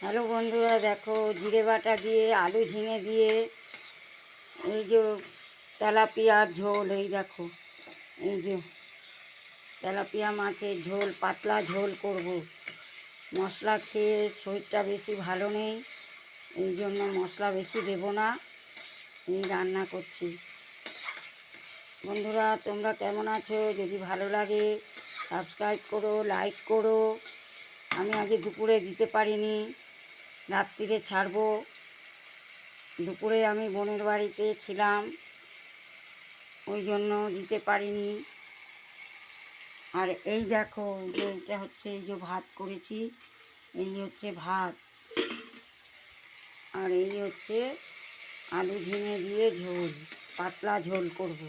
Hello বন্ধুরা, দেখো জিরে বাটা দিয়ে আলু ঝিঙে দিয়ে এই যে তেলাপিয়ার ঝোল। এই দেখো, এই যে তেলাপিয়া মাছের ঝোল, পাতলা ঝোল করব। মশলা খেয়ে শরীরটা বেশি ভালো নেই, এই জন্য মশলা বেশি দেব না, এই রান্না করছি। বন্ধুরা, তোমরা কেমন আছো? যদি ভালো লাগে সাবস্ক্রাইব করো, লাইক করো। আমি আগে দুপুরে দিতে পারিনি, রাত্রিরে ছাড়বো। দুপুরে আমি বোনের বাড়িতে ছিলাম, ওই জন্য দিতে পারিনি। আর এই দেখো, যে এটা হচ্ছে এই যে ভাত করেছি, এই হচ্ছে ভাত, আর এই হচ্ছে আলু ঝিঙে দিয়ে ঝোল, পাতলা ঝোল করব।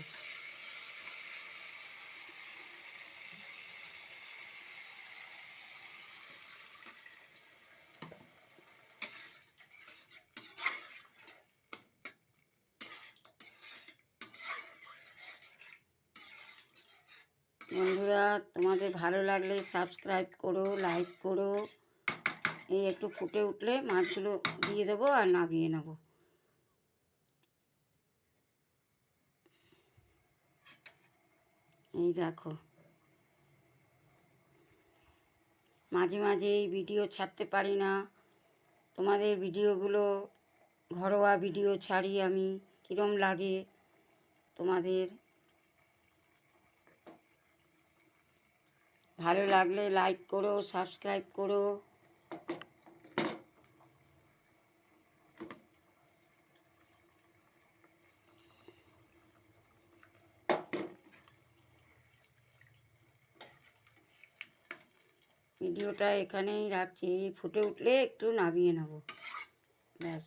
বন্ধুরা, তোমাদের ভালো লাগলে সাবস্ক্রাইব করো, লাইক করো। এই একটু ফুটে উঠলে মাছগুলো দিয়ে দেবো আর নামিয়ে নেবো। এই দেখো, মাঝে মাঝে এই ভিডিও ছাড়তে পারি না। তোমাদের ভিডিওগুলো, ঘরোয়া ভিডিও ছাড়ি আমি, কীরম লাগে তোমাদের? ভালো লাগলে লাইক করো, সাবস্ক্রাইব করো। ভিডিওটা এখানেই রাখছি, ফুটে উঠলে একটু নামিয়ে নেব, ব্যাস।